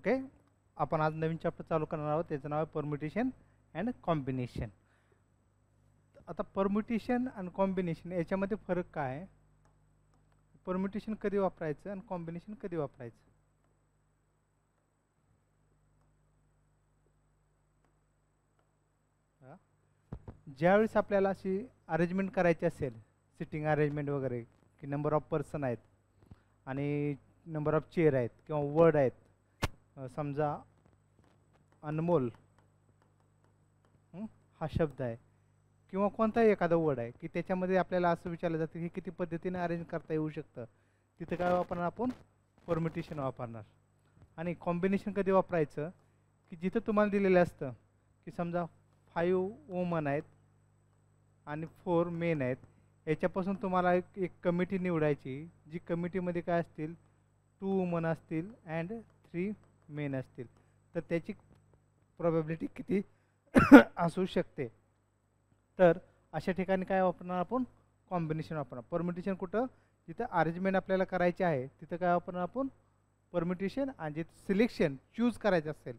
Okay, आपण आज नवीन chapter चालू करणार आहोत, त्याचं नाव आहे परम्युटेशन अँड कॉम्बिनेशन. आता परम्युटेशन आणि कॉम्बिनेशन याच्यामध्ये फरक काय आहे, परम्युटेशन कधी वापरायचं आणि कॉम्बिनेशन कधी वापरायचं. ज्यावेळेस आपल्याला अशी अरेंजमेंट करायची असेल, सिटिंग अरेंजमेंट वगैरे, की नंबर ऑफ पर्सन आहेत आणि नंबर ऑफ चेअर आहेत किंवा वर्ड आहेत, समजा अनमोल हा शब्द आहे किंवा कोणताही एखादा वर्ड आहे की त्याच्यामध्ये आपल्याला असं विचारलं जातं की किती पद्धतीने अरेंज करता येऊ शकतं, तिथं काय वापरणार आपण, परम्युटेशन वापरणार. आणि कॉम्बिनेशन कधी वापरायचं, की जिथं तुम्हाला दिलेलं असतं की समजा 5 वुमन आहेत आणि 4 मेन आहेत, याच्यापासून तुम्हाला एक कमिटी निवडायची, जी कमिटीमध्ये काय असतील, 2 वुमन असतील अँड 3 मेन असतील, तर त्याची प्रोबॅबिलिटी किती असू शकते. तर अशा ठिकाणी काय वापरणार आपण, कॉम्बिनेशन वापरणार. परम्युटेशन कुठं, जिथं अरेंजमेंट आपल्याला करायची आहे तिथं काय वापरणार आपण, परम्युटेशन. आणि जिथं सिलेक्शन चूज करायचं असेल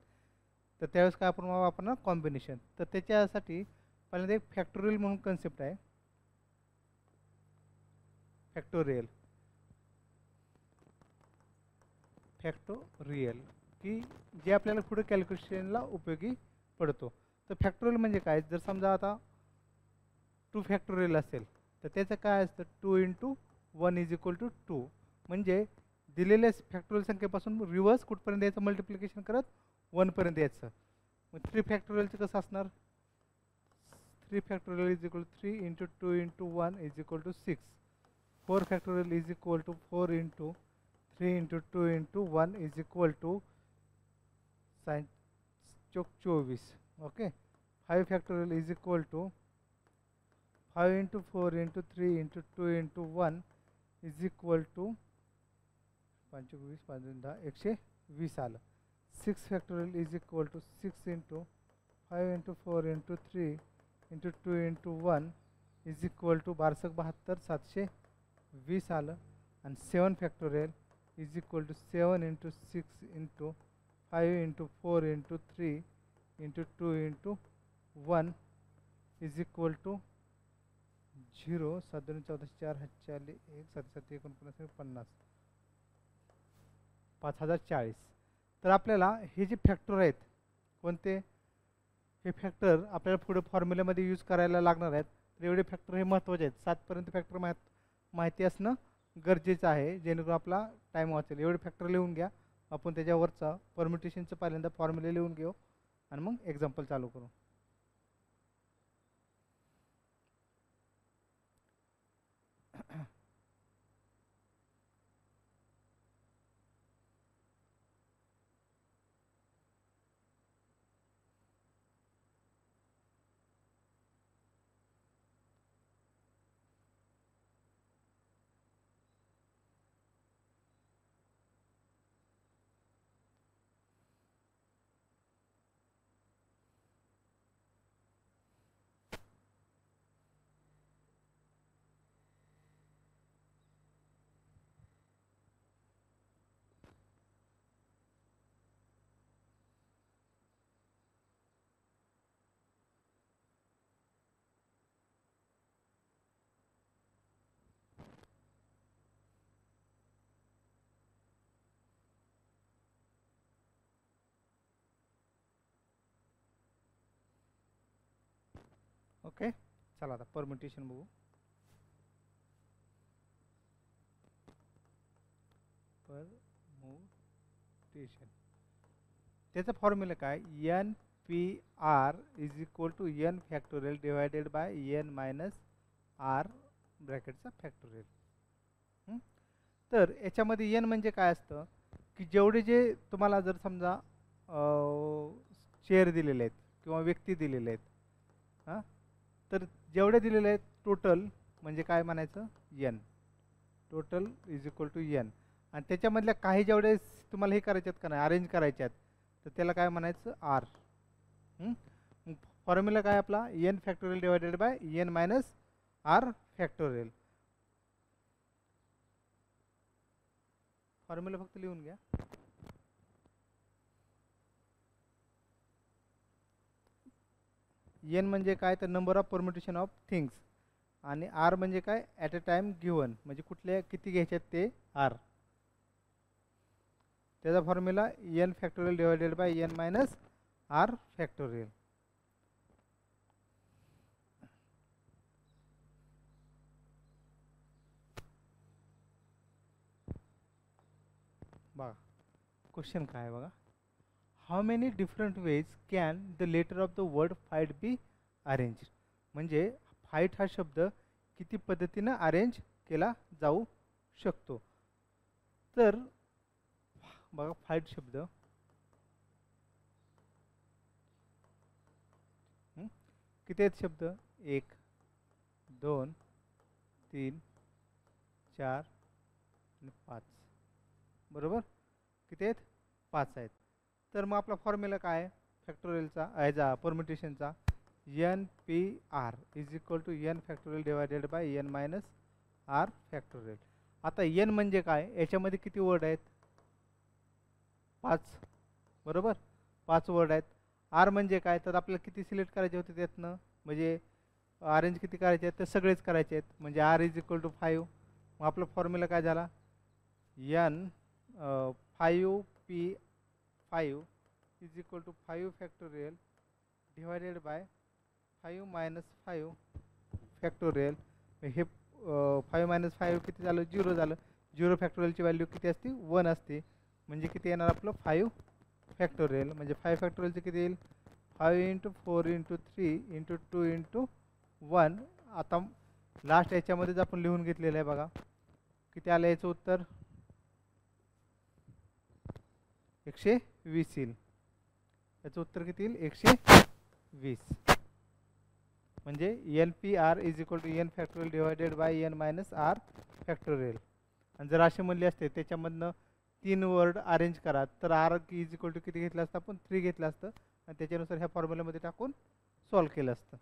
तर त्यावेळेस काय आपण वापरणार, कॉम्बिनेशन. तर त्याच्यासाठी पहिल्यांदा एक फॅक्टोरियल म्हणून कन्सेप्ट आहे, फॅक्टोरियल की जे आपल्याला पुढे कॅल्क्युलेशनला उपयोगी पडतो. तर फॅक्टोरियल म्हणजे काय, जर समजा आता 2 फॅक्टोरियल असेल तर त्याचं काय असतं, 2 × 1 = 2. म्हणजे दिलेल्या फॅक्टोरियल संख्येपासून रिव्हर्स कुठपर्यंत यायचं, मल्टिप्लिकेशन करत 1 पर्यंत यायचं. मग 3 फॅक्टोरियलचं कसं असणार, 3 फॅक्टोरियल = 3 × 2 × 1 = 6. 4 फॅक्टोरियल = 4 × 3 × 2 × 1 = 24. ओके. 5 फॅक्टोरियल = 5 × 4 × 3 × 2 × 1 = 25, 5 × 10 120 आलं. 6 फॅक्टोरियल = 6 × 5 × 4 × 3 × 2 × 1 = 12×72 720 आलं. आणि 7 फॅक्टोरियल = 7 × 6 × 5 × 4 × 3 × 2 × 1 = 0. 7 × 14 4 4 1 7 7 49 50 5040. तर आपल्याला हे जे फॅक्टर आहेत कोणते, हे फॅक्टर आपल्याला पुढे फॉर्म्युल्यामध्ये यूज करायला लागणार आहेत. तर एवढे फॅक्टर हे महत्त्वाचे आहेत. 7पर्यंत फॅक्टर माहिती असणं गरजेचं आहे, जेणेकरून आपला टाईम वाचेल. एवढे फॅक्टर लिहून घ्या. आपण त्याच्यावरचा परम्युटेशनचं पहिल्यांदा फॉर्म्युला लिहून घेऊ आणि मग एक्झाम्पल चालू करू. ओके, चला आता परम्युटेशन बघू. परम्युटेशन त्याचा फॉर्म्युला काय, NPR = n factorial divided by n - r ब्रॅकेटचा फॅक्टोरियल. तर याच्यामध्ये n म्हणजे काय असतं, की जेवढे जे तुम्हाला जर समजा शेअर दिलेले आहेत किंवा व्यक्ती दिलेले आहेत, हां, तर जेवढे दिलेले आहेत टोटल म्हणजे काय म्हणायचं, n. Total = n. आणि त्याच्यामधल्या काही जेवढे तुम्हाला हे करायचे आहेत का नाही, अरेंज करायचे आहेत, तर त्याला काय म्हणायचं, r. फॉर्म्युला काय आपला, n factorial divided by n - r factorial. Formula फक्त लिहून घ्या. एन म्हणजे काय तर number of permutation of things, आणि आर म्हणजे काय ॲट अ टाइम गिवन, म्हणजे कुठल्या किती घ्यायच्यात ते आर. त्याचा formula n factorial divided by N minus R factorial. बघा क्वेश्चन काय आहे बघा. How many different ways can the letter of the word fight be arrange. म्हणजे फाईट हा शब्द किती पद्धतीनं अरेंज केला जाऊ शकतो. तर बघा फाईट शब्द किती आहेत शब्द, 1 2 3 4 आणि 5, बरोबर. किती आहेत, 5 आहेत. तर मग आपला फॉर्म्युला काय आहे फॅक्टोरियलचा ॲजा परम्युटेशनचा, N P R is equal to N factorial divided by N minus R factorial. आता एन म्हणजे काय, याच्यामध्ये किती वर्ड आहेत, 5, बरोबर, 5 वर्ड आहेत. आर म्हणजे काय, तर आपल्याला किती सिलेक्ट करायचे होते त्यातनं, म्हणजे अरेंज किती करायचे आहेत, तर सगळेच करायचे आहेत, म्हणजे आर इज इक्वल टू 5. मग आपला फॉर्म्युला काय झाला, n 5p5 is equal to 5 factorial divided by 5 minus 5 factorial. हे 5 मायनस 5 किती झालं, 0 झालं. 0 फॅक्टोरियलची व्हॅल्यू किती असते, 1 असते. म्हणजे किती येणार आपलं 5 फॅक्टोरियल. म्हणजे 5 फॅक्टोरियलचे किती येईल, 5 इंटू 4 इंटू 3 इंटू 2 इंटू 1. आता लास्ट याच्यामध्येच आपण लिहून घेतलेलं आहे बघा, किती आलं याचं उत्तर, 120 येईल. याचं उत्तर किती येईल, 120. म्हणजे n P R is equal to N factorial divided by N minus R factorial. आणि जर असे म्हणले असते त्याच्यामधनं 3 वर्ड अरेंज करा, तर आर इज इक्वल टू किती घेतलं असतं आपण, 3 घेतलं असतं, आणि त्याच्यानुसार ह्या फॉर्म्युल्यामध्ये टाकून सॉल्व केलं असतं.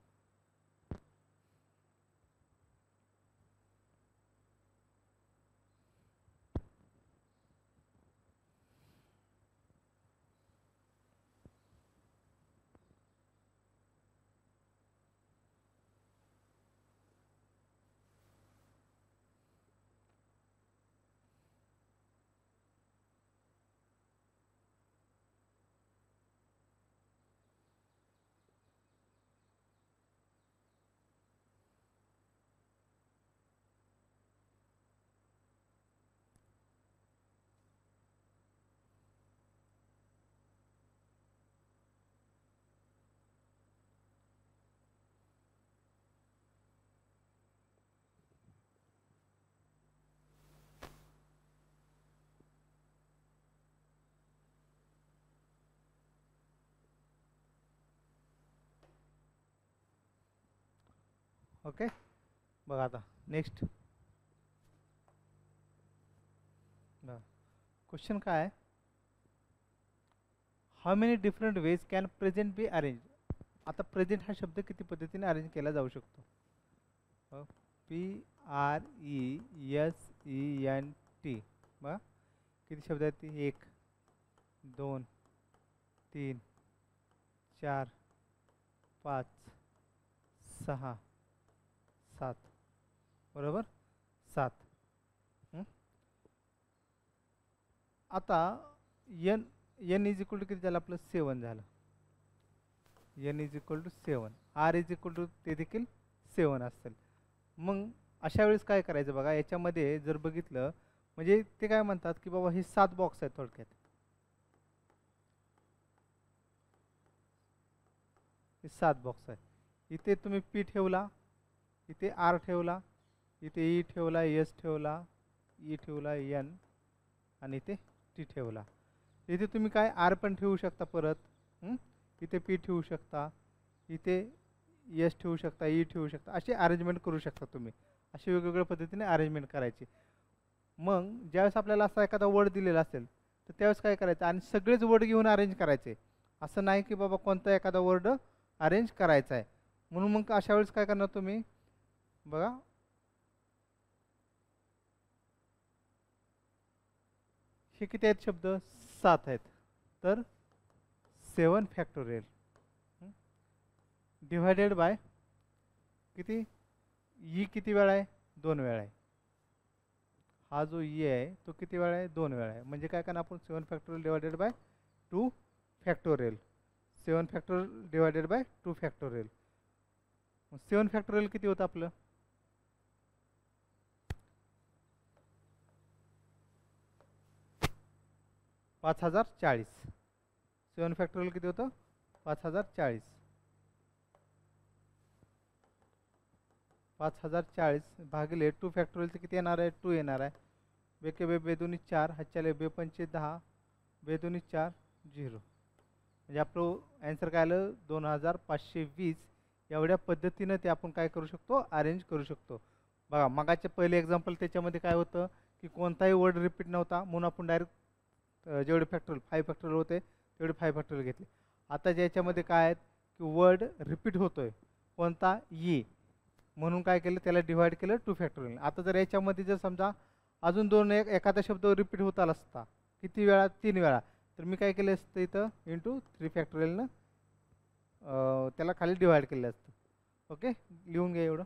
ओके, बघा आता नेक्स्ट क्वेश्चन काय आहे, how many different ways can present be arrange. आता प्रेझेंट हा शब्द किती पद्धतीने अरेंज केला जाऊ शकतो, PRESENT. बघा किती शब्द आहेत ते, 1 2 3 4 5 6 7, बरोबर 7. आता n n is equal to किती झालं आपलं, 7 झालं. N is equal to 7, r is equal to ते देखील 7 असेल. मग अशा वेळेस काय करायचं बघा, याच्यामध्ये जर बघितलं म्हणजे ते काय म्हणतात की बाबा हे 7 बॉक्स आहेत थोडक्यात, हे 7 बॉक्स आहे. इथे तुम्ही पी ठेवला, इथे आर ठेवला, इथे ई ठेवला, एस ठेवला, ई ठेवला, एन, आणि इथे टी ठेवला. इथे तुम्ही काय आर पण ठेवू शकता परत, इथे पी ठेवू शकता, इथे एस ठेवू शकता, ई ठेवू शकता, असे अरेंजमेंट करू शकता तुम्ही. अशी वेगवेगळ्या पद्धतीने अरेंजमेंट करायची. मग ज्यावेळेस आपल्याला असा एखादा वर्ड दिलेला असेल तर त्यावेळेस काय करायचं, आणि सगळेच वर्ड घेऊन अरेंज करायचे. असं नाही की बाबा कोणता एखादा वर्ड अरेंज करायचा आहे. म्हणून मग अशा वेळेस काय करणार तुम्ही बघा, हे किती आहेत शब्द, 7 आहेत. तर 7 फॅक्टोरियल. डिवायडेड बाय किती, ई किती वेळा आहे, 2 वेळा आहे. हा जो ई आहे तो किती वेळा आहे, 2 वेळा आहे. म्हणजे काय करणार आपण, 7 factorial divided bye 2 factorial. 7 factorial divided bye 2 factorial. 7 factorial किती होतं आपलं, 5040. 7 फॅक्टोरियल किती होतं, 5040. 5040 भागिले 2 फॅक्टोरियलचं किती येणार आहे, 2 येणार आहे. बेके बे बेदोनी 4, हातच्याले बे पंचे 10, बेदोनी 4 0. म्हणजे आपलं ॲन्सर काय आलं, 2520. एवढ्या पद्धतीनं ते आपण काय करू शकतो, अरेंज करू शकतो. बघा मगाचे पहिले एक्झाम्पल त्याच्यामध्ये काय होतं की कोणताही वर्ड रिपीट नव्हता, म्हणून आपण डायरेक्ट जेवढे फॅक्टोरियल 5 फॅक्टोरियल होते तेवढे 5 फॅक्टोरियल घेतले. आता ज्याच्यामध्ये काय आहेत की वर्ड रिपीट होतोय, कोणता, ई, म्हणून काय केलं, त्याला डिवाइड केलं 2 फॅक्टोरियल. आता जर याच्यामध्ये जर समजा अजून एखादा शब्द रिपीट होत आला असता, किती वेळा, 3 वेळा, तर मी काय केलं असतं इथं इंटू 3 फॅक्टोरियलनं त्याला खाली डिवाइड केलं असतं. ओके, लिहून घ्या एवढं.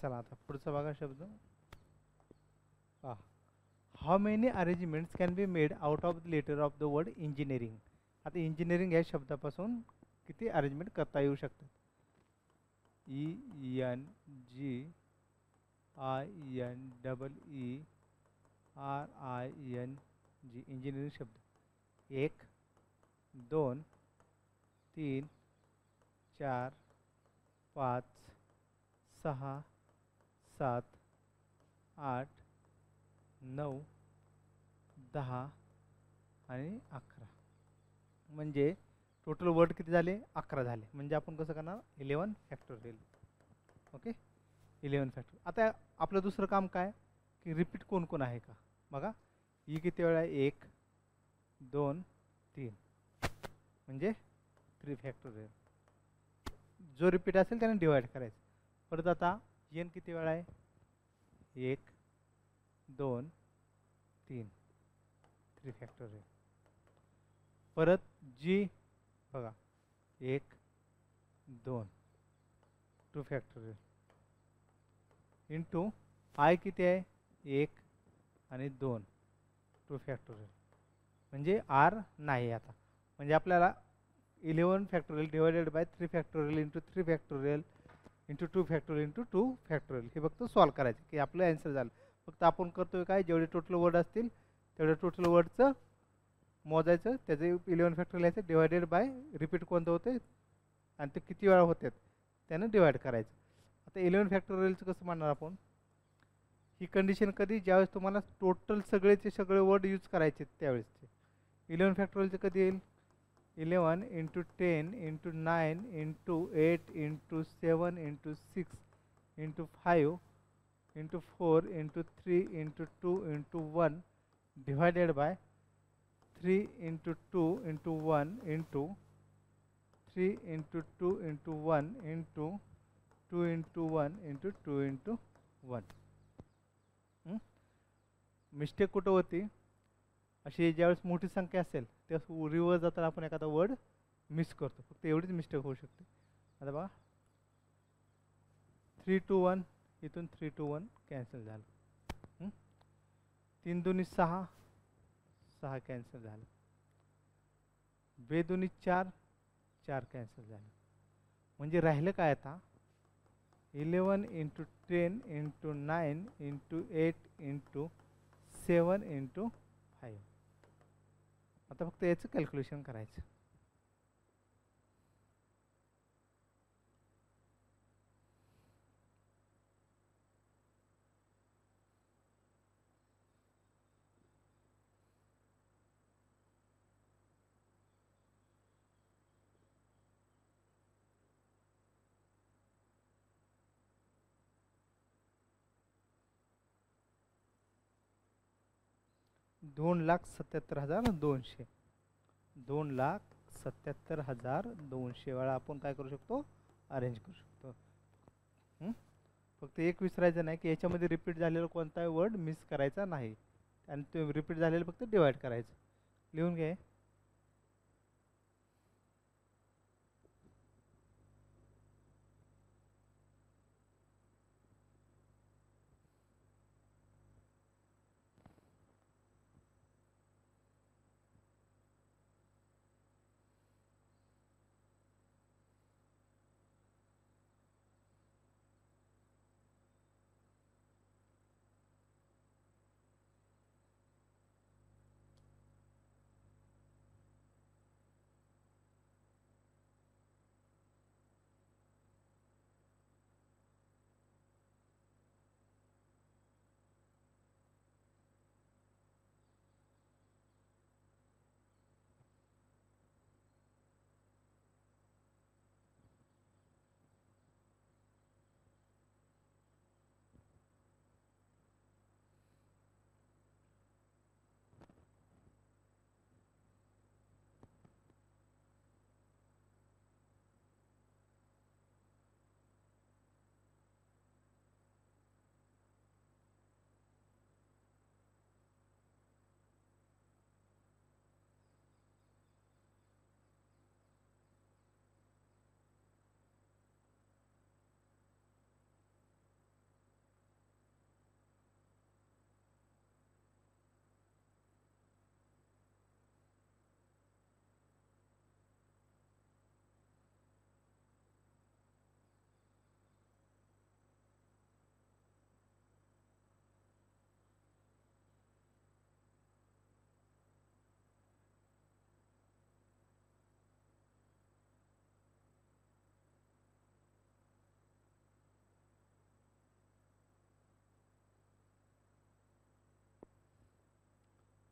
चला आता पुढचा बघा शब्द. How many arrangements can be made out of the letter of the word engineering. आता इंजिनिअरिंग या शब्दापासून किती अरेंजमेंट करता येऊ शकतात. E N G I N double E R I N G, engineering शब्द. 1 2 3 4 5 6 7 8 9 10 आणि 11. म्हणजे टोटल वर्ड किती झाले, 11 झाले. म्हणजे आपण कसं करणार, 11 फॅक्टोरियल. Okay, 11 factorial. आता आपलं दुसरं काम काय की रिपीट कोण कोण आहे का बघा. ई किती वेळा आहे, 1 2 3, म्हणजे 3 फॅक्टोरियल. जो रिपीट असेल त्याने डिवाइड करायचं. परत आता एन किती वेळा आहे, 1 2 3, 3 फॅक्टोरियल. परत जी बघा 1 2, 2 फॅक्टोरियल. इंटू आय किती आहे, 1 आणि 2, 2 फॅक्टोरियल. म्हणजे आर नाही आता. म्हणजे आपल्याला 11 factorial divided by 3 factorial into 3 factorial into 2 factorial into 2 factorial हे फक्त सॉल्व करायचं की आपलं आन्सर झालं. फक्त आपण करतोय काय, जेवढे टोटल वर्ड असतील तेवढ्या टोटल वर्डचं मोजायचं, त्याचे 11 फॅक्टोरियल यायचं डिवायडेड बाय रिपीट कोणतं होते आणि ते किती वेळा होतात त्यानं डिवाइड करायचं. आता 11 फॅक्टोरियलचं कसं म्हणणार आपण, ही कंडिशन कधी, ज्यावेळेस तुम्हाला टोटल सगळेचे सगळे वर्ड यूज करायचे त्यावेळेसचे. 11 फॅक्टोरियलचं कधी येईल, 11 into 10 into 9 into 8 into 7 into 6 into 5 into 4 into 3 into 2 into 1 divided by 3 into 2 into 1 into 3 into 2 into 1 into 2 into 1 into 2 into 1. Mistake कुठं होती, अशी ज्यावेळेस मोठी संख्या असेल त्यावेळेस रिव्हर्स जाताना आपण एखादा वर्ड मिस करतो, फक्त एवढीच मिस्टेक होऊ शकते. आता बघा 3 to 1, इथून 3 to 1 कॅन्सल झालं. 3 दुनी 6, 6 कॅन्सल झालं. 2 दुनी 4, 4 कॅन्सल झालं. म्हणजे राहिलं काय आता 11 into 10 into 9 into 8 into 7 into 5. आता फक्त याचं कॅल्क्युलेशन करायचं. $2,77,200. 2,77,200 वेळा आपण काय करू शकतो, अरेंज करू शकतो. फक्त एक विसरायचं नाही की याच्यामध्ये रिपीट झालेला कोणताही वर्ड मिस करायचा नाही, आणि ते रिपीट झालेलं फक्त डिवाइड करायचं. लिहून घे.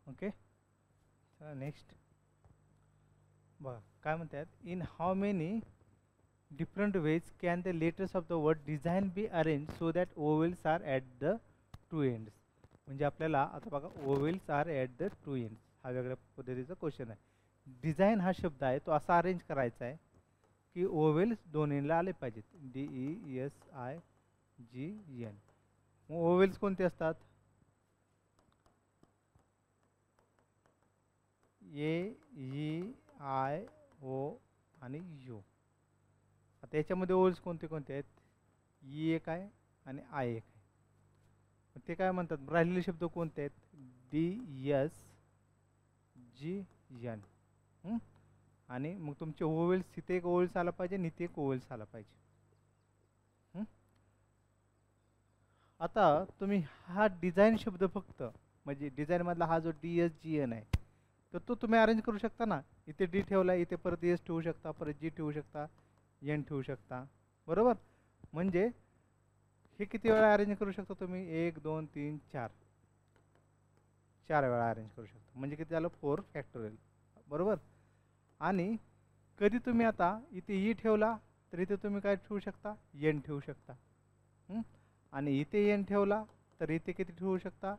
ओके, चला नेक्स्ट बघा काय म्हणतात. In how many different ways can the letters of the word design be arrange so that vowels are at the two ends. म्हणजे आपल्याला आता बघा vowels are at the two ends हा वेगळ्या पद्धतीचा क्वेश्चन आहे. डिझाईन हा शब्द आहे तो असा अरेंज करायचा आहे की ओवेल्स दोन एंडला आले पाहिजेत. DESIGN. मग ओवेल्स कोणते असतात, A, E, I, O आणि U. आता याच्यामध्ये ओवेल्स कोणते कोणते आहेत, E एक आहे आणि I एक आहे. ते काय म्हणतात, राहिलेले शब्द कोणते आहेत, DSGN. आणि मग तुमचे ओवेल्स इथे एक ओवेल्स आला पाहिजे आणि इथे एक ओवेल्स आला पाहिजे. आता तुम्ही हा डिझाईन शब्द फक्त म्हणजे डिझाईन मधला हा जो DSGN आहे तर तो तुम्ही अरेंज करू शकता ना. इथे D ठेवला, इथे परत S ठेवू शकता, परत G ठेवू शकता, N ठेवू शकता, बरोबर. म्हणजे हे किती वेळा अरेंज करू शकता तुम्ही, 1 2 3 4 4 वेळा अरेंज करू शकता. म्हणजे किती झालं 4 फॅक्टोरियल, बरोबर. आणि कधी तुम्ही आता इथे E ठेवला तर इथे तुम्ही काय ठेवू शकता, N ठेवू शकता. आणि इथे N ठेवला तर इथे किती ठेवू शकता,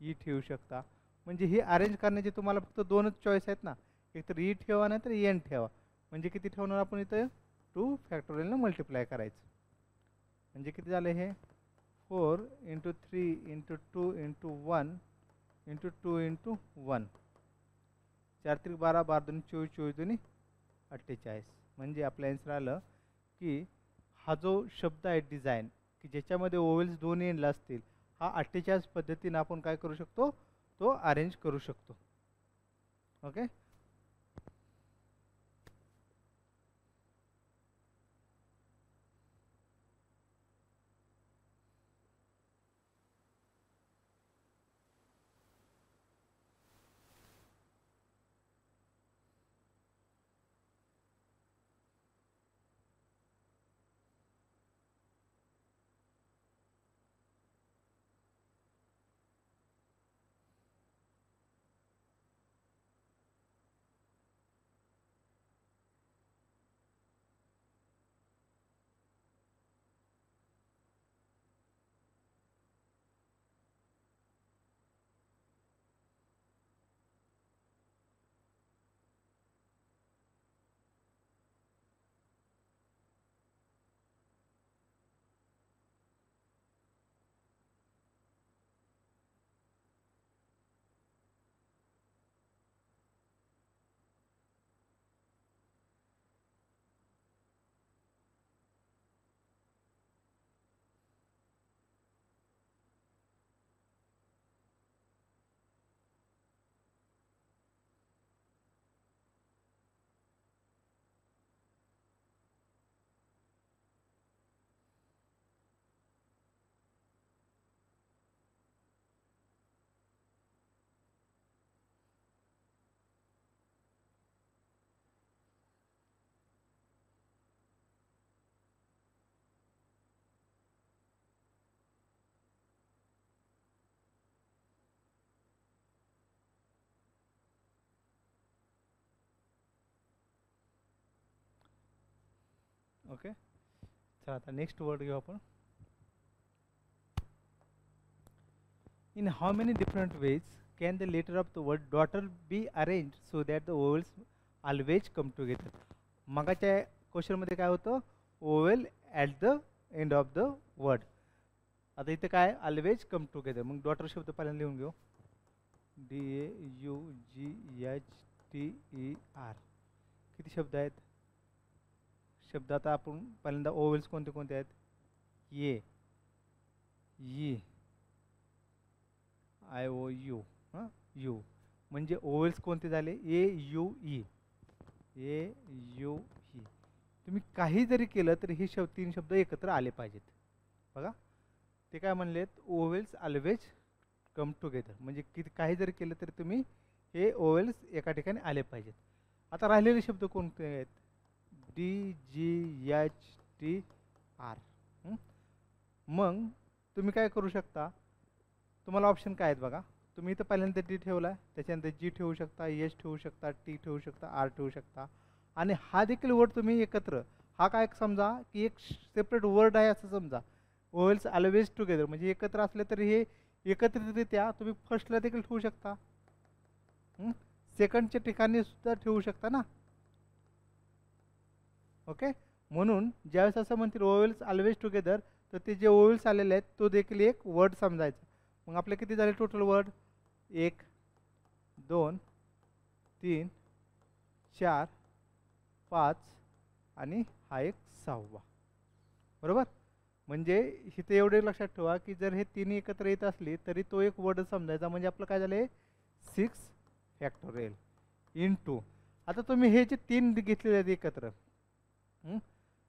E ठेवू शकता. म्हणजे हे अरेंज करण्याचे तुम्हाला फक्त दोनच चॉईस आहेत ना, एक तर E ठेवा नाही तर N ठेवा. म्हणजे किती ठेवणार आपण इथे 2 फॅक्टोरियलने मल्टिप्लाय करायचं. म्हणजे किती झालं हे 4 × 3 × 2 × 1 इंटू 2 इंटू 1, 4 त्रिक 12, 12 दूनी 24, 24 दूनी 48. म्हणजे आपलं आन्सर आलं की हा जो शब्द आहे डिझाईन की ज्याच्यामध्ये ओवेल्स दोन एंडला असतील, हा 48 पद्धतीने आपण काय करू शकतो, तो अरेंज करू शकतो. ओके. ओके. चला आता नेक्स्ट वर्ड घेऊ आपण. In how many different ways can the letter of the word daughter be arranged so that the vowels always come together? मगाच्या क्वेश्चनमध्ये काय होतं, oval at the end of the word. आता इथे काय, always come together. मग daughter शब्द पहिल्यांदा लिहून घेऊ. DAUGHTER. किती शब्द आहेत? शब्द आता आपण पहिल्यांदा ओवेल्स कोणते कोणते आहेत? ये, ई, IOU, यू. म्हणजे ओवेल्स कोणते झाले? AUE, AUE. तुम्ही काही जरी केलं तरी हे तीन शब्द एकत्र आले पाहिजेत. बघा ते काय म्हणलेत, ओवेल्स ऑलवेज कम टुगेदर. म्हणजे किती काही जरी केलं तरी तुम्ही हे ओवेल्स एका ठिकाणी आले पाहिजेत. आता राहिलेले शब्द कोणते आहेत? DGHTR. मग तुम्ही काय करू शकता, तुम्हाला ऑप्शन काय आहेत बघा. तुम्ही इथं पहिल्यांदा डी ठेवला, त्याच्यानंतर जी ठेवू शकता, एच ठेवू शकता, टी ठेवू शकता, आर ठेवू शकता. आणि हा देखील वर्ड तुम्ही एकत्र, हा काय समजा की एक सेपरेट वर्ड आहे असं समजा. ओवेल्स ऑलवेज टुगेदर म्हणजे एकत्र असले तरी हे एकत्रितरित्या तुम्ही फर्स्टला देखील ठेवू शकता, सेकंडच्या ठिकाणी सुद्धा ठेवू शकता ना. ओके. म्हणून ज्यावेळेस असं म्हणतील ओवेल्स ऑलवेज टुगेदर, तर ते जे ओवेल्स आलेले आहेत तो देखील एक वर्ड समजायचा. मग आपले किती झाले टोटल वर्ड? 1 2 3 4 5 आणि हा एक 6वा. बरोबर. म्हणजे इथे एवढे लक्षात ठेवा की जर हे तिन्ही एकत्र येत असली तरी तो एक वर्ड समजायचा. म्हणजे आपलं काय झालं, 6 फॅक्टोरियल इंटू. आता तुम्ही हे जे 3 घेतलेले आहेत एकत्र,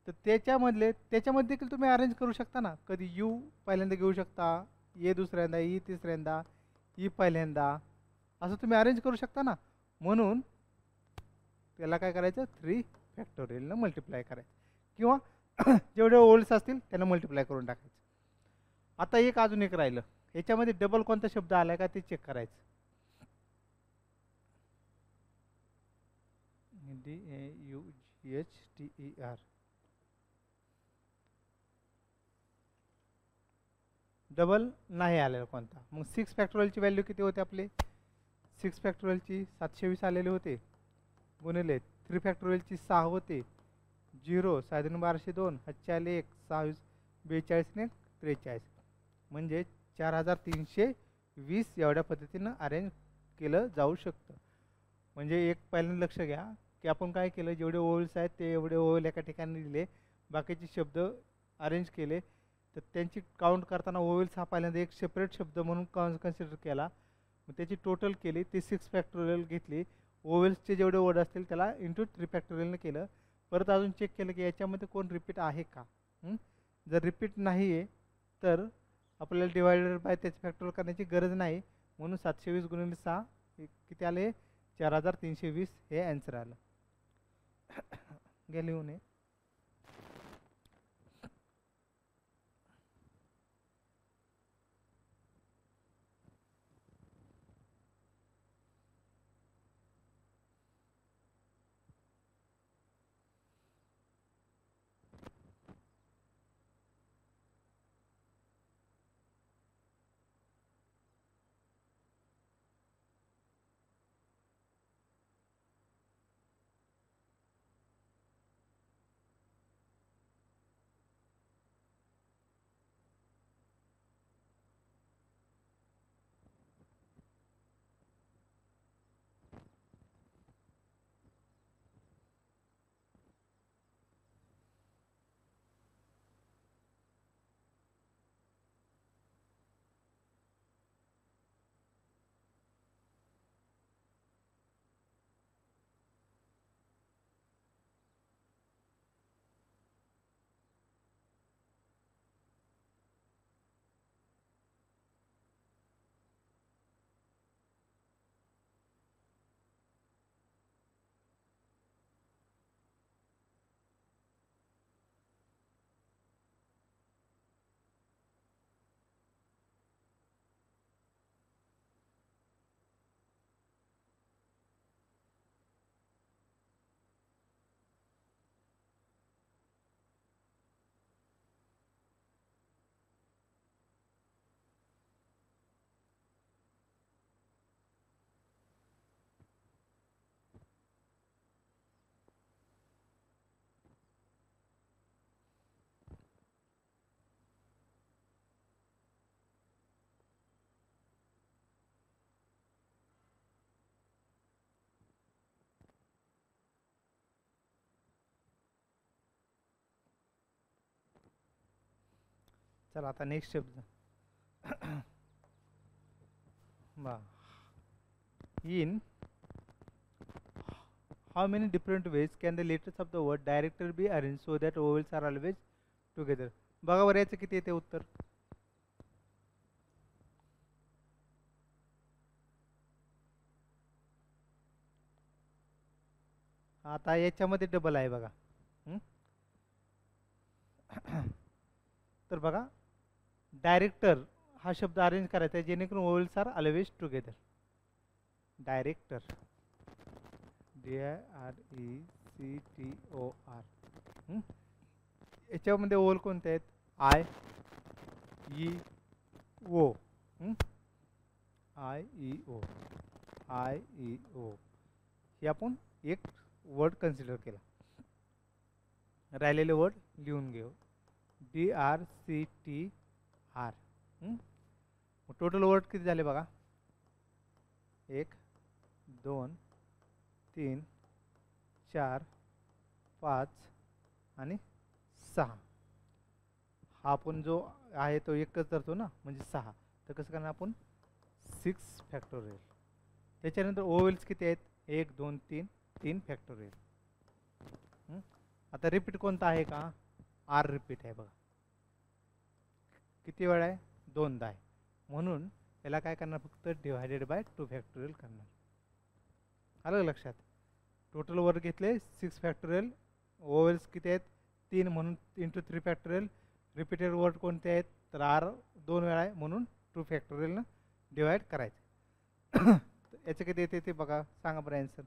तर त्याच्यामध्ये देखील तुम्ही अरेंज करू शकता ना. कधी यू पहिल्यांदा घेऊ शकता, ए दुसऱ्यांदा, ई तिसऱ्यांदा, ई पहिल्यांदा, असं तुम्ही अरेंज करू शकता ना. म्हणून त्याला काय करायचं, 3 फॅक्टोरियलनं मल्टिप्लाय करायचं किंवा जेवढे ओल्ड्स असतील त्यांना मल्टिप्लाय करून टाकायचं. आता एक अजून एक राहिलं, याच्यामध्ये डबल कोणता शब्द आलाय का ते चेक करायचं. DAUGHTER. डबल नाही आलेला कोणता. मग 6 फॅक्टोरियलची व्हॅल्यू किती होते आपले? 6 फॅक्टोरियलची 720 आलेले होते, गुणिले 3 फॅक्टोरियलची 6 होते, 0 1202, 5 आले 1, 6 42 ने 43, म्हणजे 4320 20 एवढ्या पद्धतीनं अरेंज केलं जाऊ शकतं. म्हणजे एक पहिल्यांदा लक्ष घ्या की आपण काय केलं, जेवढे ओव्हल्स आहेत ते एवढे ओव्हल एका ठिकाणी दिले, बाकीचे शब्द अरेंज केले. तर त्यांची काउंट करताना ओव्हल्स हा पहिल्यांदा एक सेपरेट शब्द म्हणून कन्सिडर केला. मग त्याची टोटल केली, ती 6 फॅक्टोरियल घेतली. ओव्हल्सचे जेवढे वर्ड असतील त्याला इंटू 3 फॅक्टोरियलने केलं. परत अजून चेक केलं की याच्यामध्ये कोण रिपीट आहे का. जर रिपीट नाही आहे तर आपल्याला डिवायडेड बाय त्याची फॅक्टोरियल करण्याची गरज नाही. म्हणून 720 गुणिले 6 किती आले, 4320 हे ॲन्सर आलं. गेले लिहून ये. चला आता नेक्स्ट शब्द. बा in how many different ways can the letters of the word director be arranged so that vowels are always together. बघा बरं याचं किती येते उत्तर. आता याच्यामध्ये डबल आहे बघा. तर बघा डायरेक्टर हा शब्द अरेंज करायचा आहे जेणेकरून vowels are always together. Director DIRECTOR. याच्यामध्ये ओव्हल कोणते आहेत, I E O. I E O I E O हे आपण एक वर्ड कन्सिडर केला. राहिलेले वर्ड लिहून घेऊ. DRCTR. टोटल वर्ड किती झाले बघा, 1 2 3 4 5 आणि 6. हा आपण जो आहे तो एकच धरतो ना, म्हणजे 6. तर कसं करणार आपण 6 फॅक्टोरियल. त्याच्यानंतर ओवेल्स किती आहेत, 1 2 3 3 फॅक्टोरियल. आता रिपीट कोणता आहे का, आर रिपीट आहे बघा. किती वेळा आहे, 2दा आहे. म्हणून याला काय करणार, फक्त डिवायडेड बाय 2 फॅक्टोरियल करणार. आलं लक्षात. टोटल वर्ड घेतले 6 फॅक्टोरियल. ओवेल्स किती आहेत, 3 म्हणून इंटू 3 फॅक्टोरियल. रिपीटेड वर्ड कोणते आहेत, तर आर 2 वेळा आहे म्हणून 2 फॅक्टोरियलनं डिवाइड करायचं. याचं किती येते ते बघा, सांगा बरं आन्सर.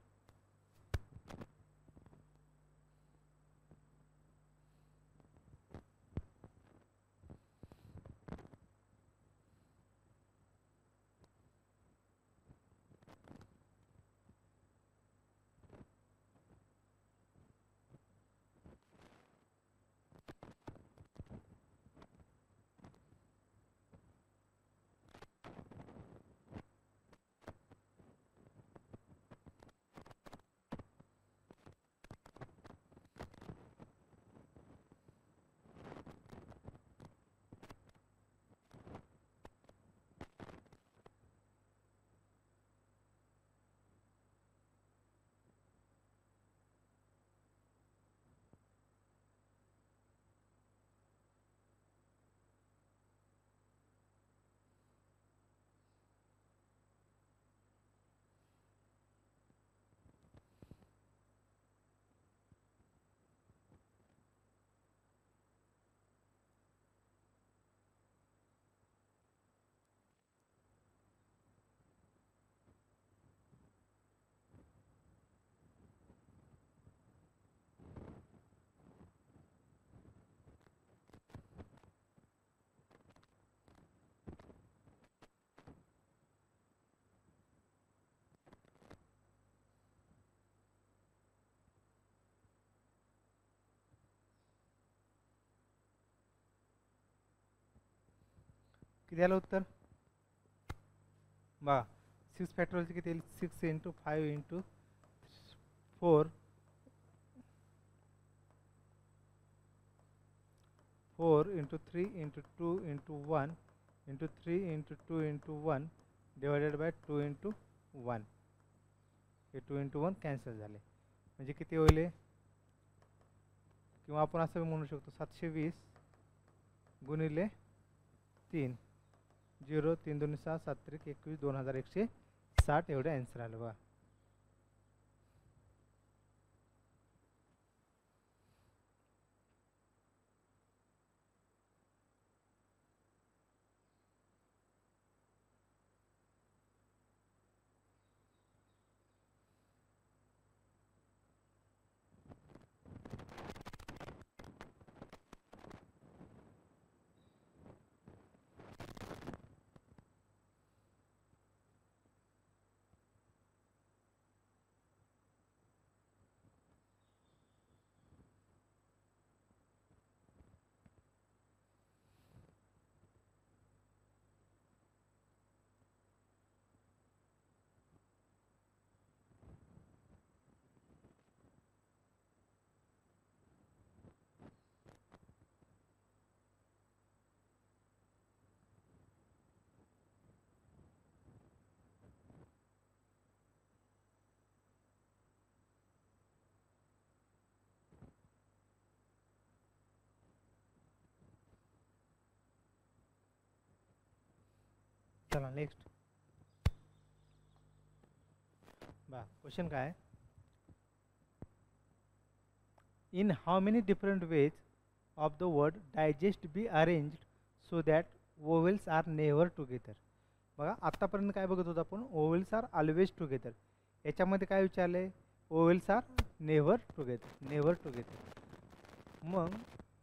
किती आलं उत्तर बघा. 6 फॅक्टोरियलचे किती येईल 6 into 5 into 4 4 into 3 into 2 into 1 into 3 into 2 into 1 divided by 2 into 1. हे 2 इंटू 1 कॅन्सल झाले म्हणजे किती होईल हे? किंवा आपण असं म्हणू शकतो 720 गुणिले 3 0 3 2 6 7 3 21 2160 एवढे आन्सर आलं बघा. चला नेक्स्ट बा क्वेश्चन काय आहे? In how many different ways of the word digest be arranged so that vowels are never together? बघा आतापर्यंत काय बघत होतो आपण vowels are always together. याच्यामध्ये काय विचारले vowels are never together. never together. मग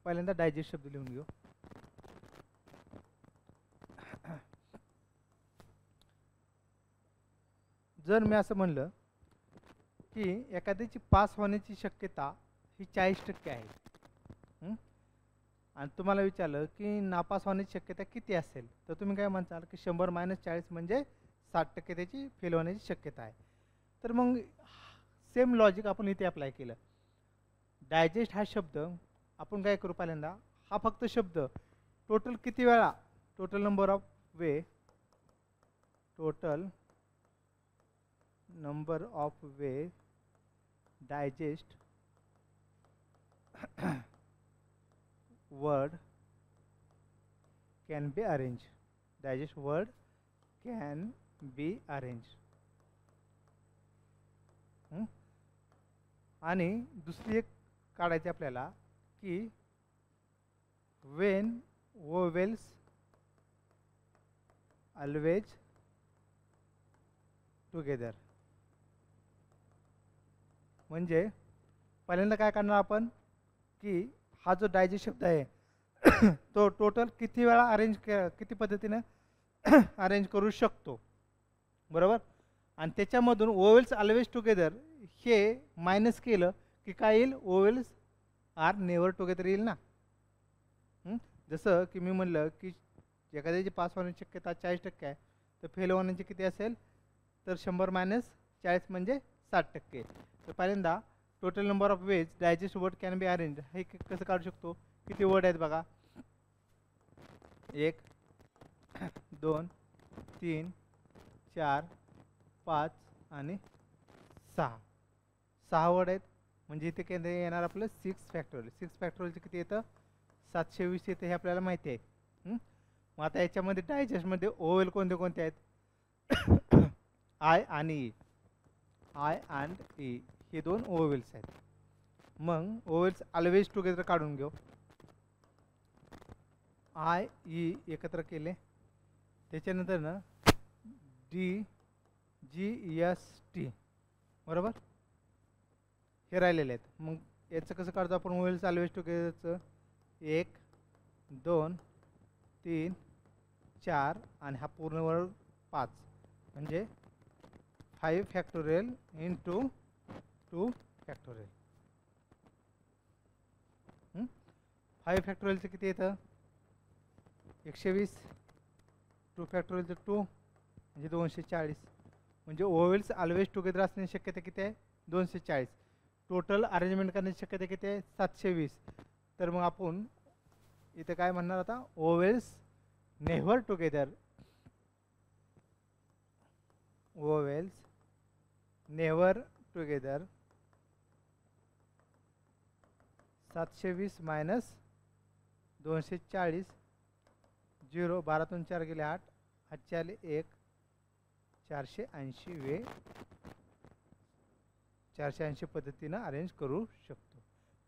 पहिल्यांदा डायजेस्ट शब्द लिहून घेऊ. जर मी असं म्हणलं की एखाद्याची पास होण्याची शक्यता ही 40% आहे आणि तुम्हाला विचारलं की नापास होण्याची शक्यता किती असेल तर तुम्ही काय म्हणताल की 100 - 40 म्हणजे 60% त्याची फेल होण्याची शक्यता आहे. तर मग सेम लॉजिक आपण इथे अप्लाय केलं. डायजेस्ट हा शब्द आपण काय करू पहिल्यांदा हा फक्त शब्द टोटल किती वेळा total number of way digest word can be arranged. Digest word can be arranged. आणि दुसरी एक काढायची आपल्याला की when vowels always together. म्हणजे पहिल्यांदा काय करणार आपण की हा जो डायजेस्ट शब्द आहे तो टोटल किती वेळा किती पद्धतीने अरेंज करू शकतो बरोबर. आणि त्याच्यामधून वोवेल्स ऑलवेज टुगेदर हे मायनस केलं की काय येईल वोवेल्स आर नेवर टुगेदर येईल ना. जसं की मी म्हणलं की एखाद्याची पास होण्याची शक्यता 40% आहे तर फेल होण्याची किती असेल तर 100 - 40 म्हणजे 60%. तर पहिल्यांदा total number of ways digest word can be arrange हे कसं काढू शकतो. किती वर्ड आहेत बघा 1 2 3 4 5 आणि 6 वर्ड आहेत. म्हणजे इथे केंद्र येणार आपलं 6 फॅक्टोरियल. 6 फॅक्टोरियलचे किती येतं 720 येतं हे आपल्याला माहिती आहे. मग आता याच्यामध्ये डायजेस्टमध्ये ओवेल कोणते कोणते आहेत आय आणि ई. आय अँड ई हे 2 ओवेल्स आहेत. मग ओवेल्स ऑलवेज टुगेदर काढून घेऊ. आय ई एकत्र केले त्याच्यानंतर ना डी जी एस टी बरोबर हे राहिलेले आहेत. मग याचं कसं काढतो आपण ओवेल्स ऑलवेज टुगेदरचं 1 2 3 4 आणि हा पूर्ण वर्ग 5 म्हणजे 5 फॅक्टोरियल इंटू 2 फॅक्टोरियल. 5 फॅक्टोरियलचं किती येतं 120 2 फॅक्टोरियल 2 म्हणजे 240. म्हणजे ओवेल्स ऑलवेज टुगेदर असण्याची शक्यता किती आहे? 240. टोटल अरेंजमेंट करण्याची शक्यता किती आहे? 720. तर मग आपण इथे काय म्हणणार आता? Vowels never together. Vowels never together 720 minus 240. 0 12 4 गेले 8. 8 आले 1. 480 वे 480 पद्धतीनं अरेंज करू शकतो.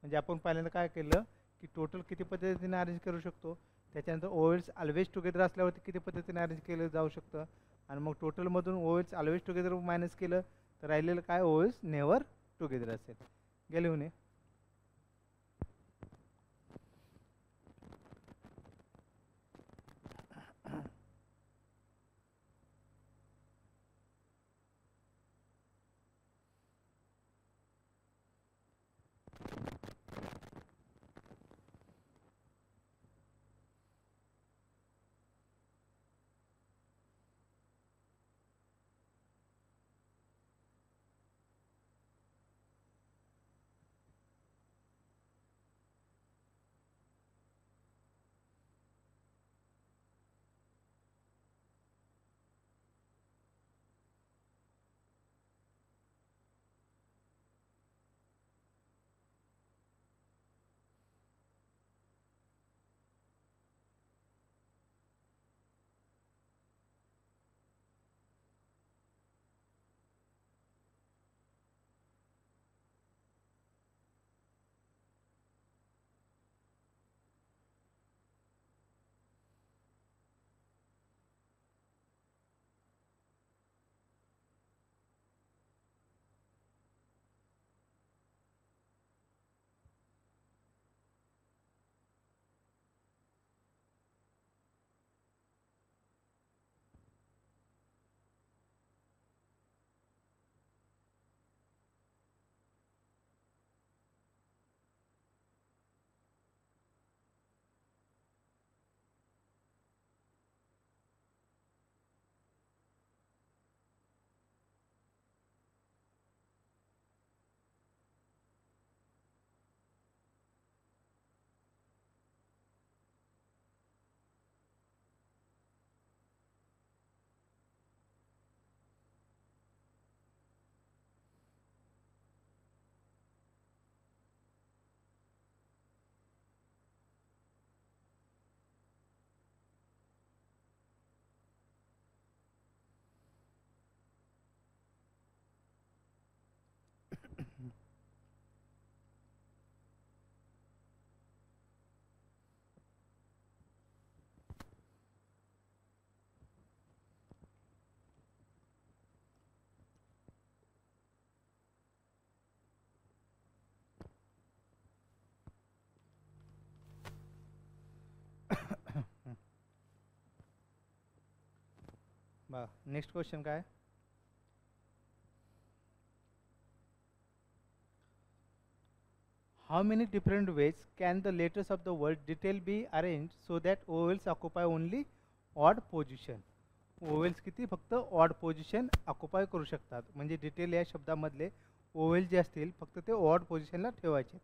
म्हणजे आपण पहिल्यांदा काय केलं की टोटल किती पद्धतीने अरेंज करू शकतो, त्याच्यानंतर ओवेल्स ऑलवेज टुगेदर असल्यावरती किती पद्धतीने अरेंज केलं जाऊ शकतं, आणि मग टोटलमधून ओवेल्स ऑलवेज टुगेदर मायनस केलं तर राहिलेलं काय? ओवेल्स नेव्हर टुगेदर असेल. गेले होणे. बघा नेक्स्ट क्वेश्चन काय? How many different ways can the letters of the word detail be arranged so that vowels occupy only odd position? Vowels किती? फक्त ऑड पोझिशन ऑक्युपाय करू शकतात. म्हणजे डिटेल या शब्दामधले ओवेल जे असतील फक्त ते ऑड पोझिशनला ठेवायचे.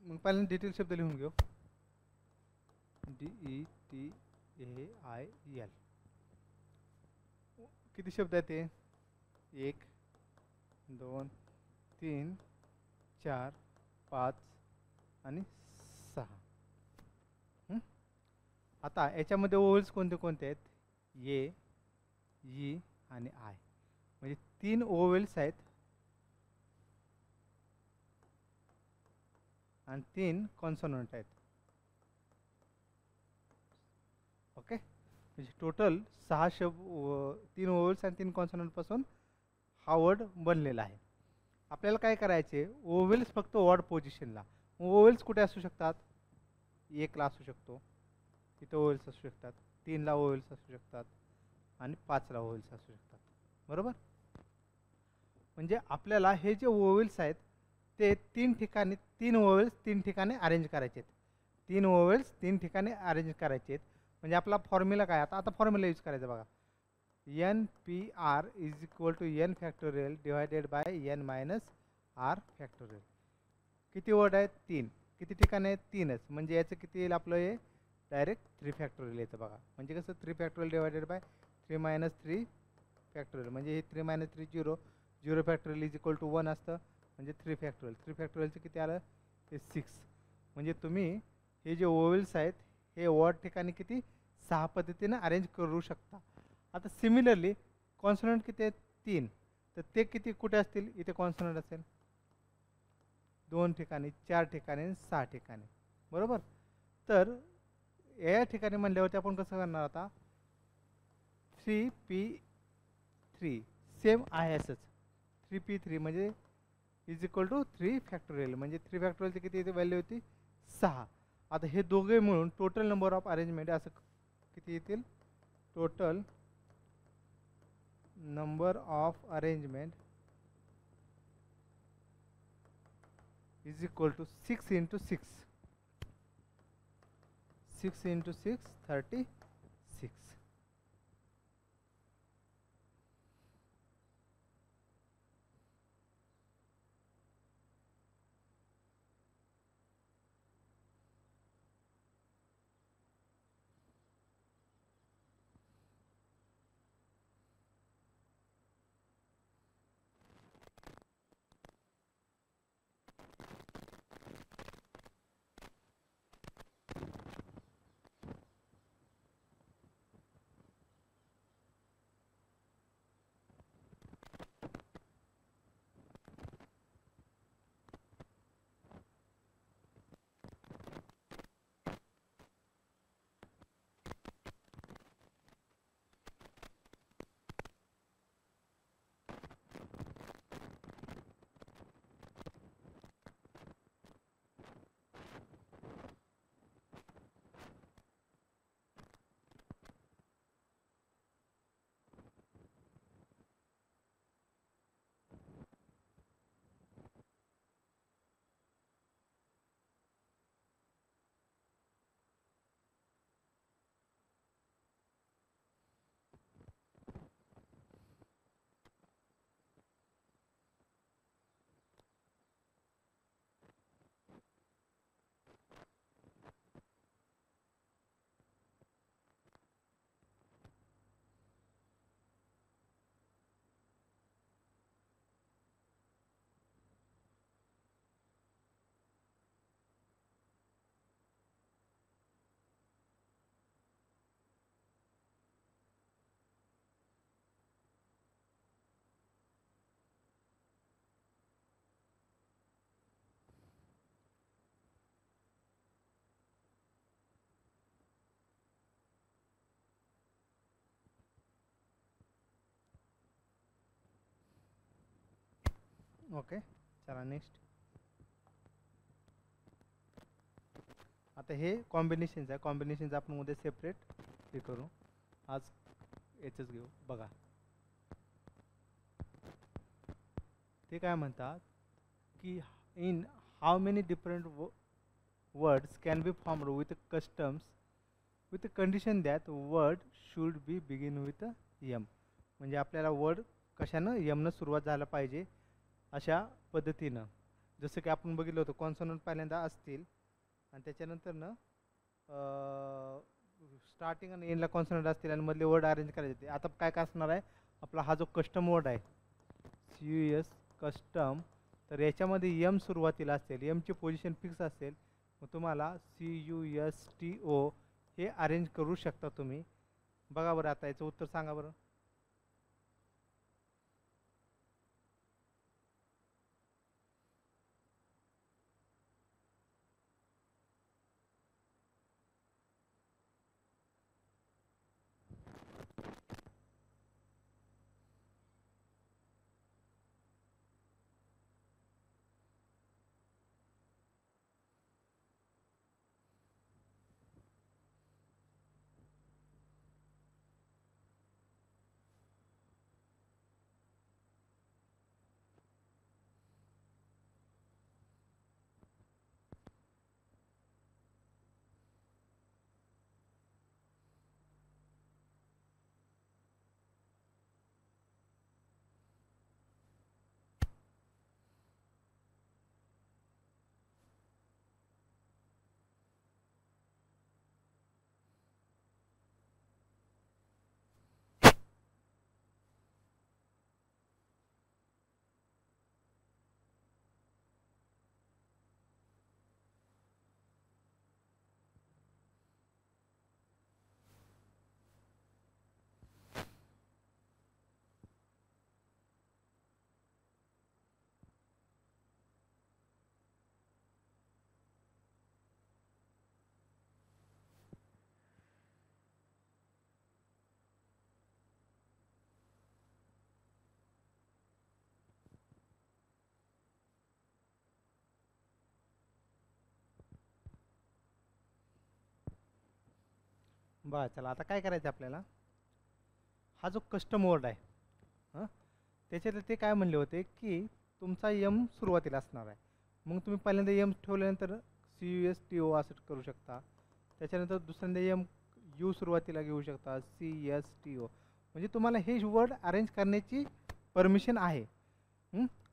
मग पहिल्यांदा डिटेल शब्द लिहून घेऊ. DETAIL. किती शब्द आहेत ते? 1 2 3 4 5 आणि 6. आता याच्यामध्ये ओवेल्स कोणते कोणते आहेत? ए, ई आणि आय. म्हणजे 3 ओवेल्स आहेत आणि 3 कॉन्सोनंट आहेत. ओके, म्हणजे टोटल 6 3 ओवेल्स आणि 3 कॉन्सोनंट पासून हा वर्ड बनलेला आहे. आपल्याला काय करायचे? ओवेल्स फक्त ऑड पोझिशनला. ओवेल्स कुठे असू शकतात? 1 ला असू शकतो, इथे ओवेल्स असू शकतात, 3 ला ओवेल्स असू शकतात आणि 5 ला ओवेल्स असू शकतात. बरोबर? म्हणजे आपल्याला हे जे ओवेल्स आहेत ते 3 ठिकाणी 3 ओवेल्स 3 ठिकाणी अरेंज करायचे आहेत. 3 ओवेल्स 3 ठिकाणी अरेंज करायचे आहेत. म्हणजे आपला फॉर्म्युला काय, आता आता फॉर्म्युला यूज करायचा बघा. N P R is equal to N factorial divided by N minus R factorial. किती वर्ड आहेत, 3. किती ठिकाणी आहेत, 3च. म्हणजे याचं किती येईल आपलं, हे डायरेक्ट 3 फॅक्टोरियल येतं बघा. म्हणजे कसं 3 factorial divided by 3 minus 3 factorial. म्हणजे हे 3 minus 3 0. 0 factorial is equal to 1 असतं. म्हणजे 3 फॅक्टोरियल. 3 फॅक्टोरियलचं किती आलं, ते 6. म्हणजे तुम्ही हे जे ओवेल्स आहेत हे वर्ड ठिकाणी किती 6 पद्धतीने अरेंज करू शकता. आता सिमिलरली कॉन्सोनंट किती आहेत, 3. तर ते किती कुठे असतील, इथे कॉन्सोनंट असेल 2 ठिकाणी, 4 ठिकाणी, 6 ठिकाणी, बरोबर. तर या ठिकाणी म्हणल्यावरती आपण कसं करणार आता, 3p3 सेम आहे असंच. 3p3 म्हणजे इज इक्वल टू 3 फॅक्टोरियल. म्हणजे 3 फॅक्टोरियलची किती इथे व्हॅल्यू होती, 6. आता हे दोघे मिळून टोटल नंबर ऑफ अरेंजमेंट असं किती येतील, total number of arrangement is equal to 6 into 6. 6 into 6 36. Okay, चला नेक्स्ट. आता हे कॉम्बिनेशन्स आहे. कॉम्बिनेशन्स आपण उद्या सेपरेट हे करू, आज याचंच घेऊ बघा. ते काय म्हणतात की in how many different words can be formed with customs with condition that word should be begin with M. म्हणजे आपल्याला वर्ड कशानं, यमनं सुरुवात झाला पाहिजे अशा पद्धतीनं. जसं की आपण बघितलं होतं कॉन्सोनंट पहिल्यांदा असतील आणि त्याच्यानंतरनं स्टार्टिंग आणि एंडला कॉन्सोनंट असतील आणि मधले वर्ड अरेंज करायचे. आता काय काय असणार आहे आपला हा जो कस्टम वर्ड आहे CUS कस्टम, तर याच्यामध्ये यम सुरुवातीला असेल, यमची पोझिशन फिक्स असेल. मग तुम्हाला CUSTO हे अरेंज करू शकता तुम्ही. बघा बरं, आता याचं उत्तर सांगा बरं. बघा चला आता काय करायचं आपल्याला, हा जो कस्टम वर्ड आहे हां, त्याच्यात ते काय म्हणले होते की तुमचा यम सुरुवातीला असणार आहे. मग तुम्ही पहिल्यांदा यम ठेवल्यानंतर CUSTO असं करू शकता. त्याच्यानंतर दुसऱ्यांदा यम यू सुरुवातीला घेऊ शकता, CSTO. म्हणजे तुम्हाला हे वर्ड अरेंज करण्याची परमिशन आहे.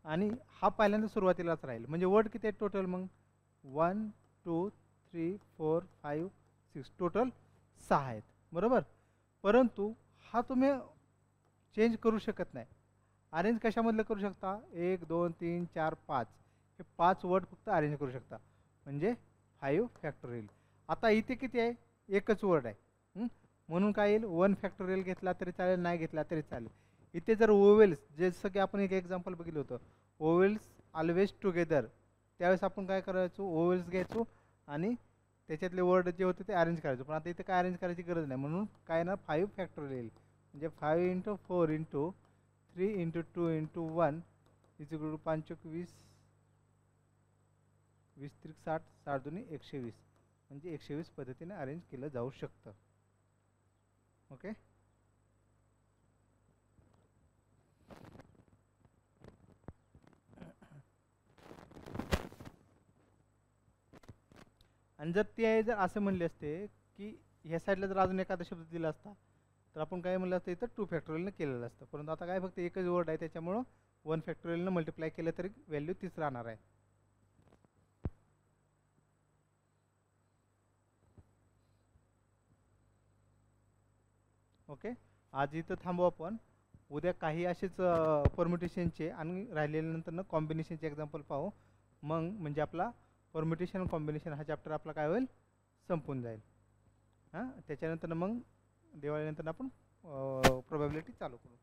आणि हा पहिल्यांदा सुरुवातीलाच राहील. म्हणजे वर्ड किती आहेत टोटल, मग 1 2 3 4 5 6 टोटल 6 आहेत बरोबर. परंतु हा तुम्ही चेंज करू शकत नाही. अरेंज कशामधलं करू शकता, 1 2 3 4 5 हे 5 वर्ड फक्त अरेंज करू शकता, म्हणजे 5 फॅक्टोरियल. आता इथे किती आहे, एकच वर्ड आहे. म्हणून काय येईल, 1 फॅक्टोरियल घेतला तरी चालेल, नाही घेतला तरी चालेल. इथे जर ओवेल्स, जसं की आपण एक एक्झाम्पल बघितलं होतं, ओवेल्स ऑलवेज टुगेदर, त्यावेळेस आपण काय करायचो, ओवेल्स घ्यायचो आणि त्याच्यातले वर्ड जे होते ते अरेंज करायचो. पण आता इथे काय अरेंज करायची गरज नाही, म्हणून काय ना 5 फॅक्टोरियल येईल. म्हणजे 5 × 4 × 3 × 2 × 1 इज इक्वल टू 5 × 20 20 × 60 60 2 120. म्हणजे 120 पद्धतीने अरेंज केलं जाऊ शकतं. ओके. आणि जर ते जर असं म्हणले असते की ह्या साईडला जर अजून एखादा शब्द दिला असता तर आपण काय म्हणलं असतं, इथं 2 फॅक्टोरियलनं केलेलं असतं. परंतु आता काय फक्त एकच वर्ड आहे, त्याच्यामुळं 1 फॅक्टोरियलनं मल्टिप्लाय केलं तरी व्हॅल्यू तीच राहणार आहे. ओके. आज इथं थांबू आपण. उद्या काही असेच परम्युटेशनचे आणि राहिलेल्यानंतर कॉम्बिनेशनचे एक्झाम्पल पाहू. मग म्हणजे आपला परम्युटेशन कॉम्बिनेशन हा चॅप्टर आपला काय होईल, संपून जाईल. हां, त्याच्यानंतर मग दिवाळीनंतर आपण प्रोबॅबिलिटी चालू करू.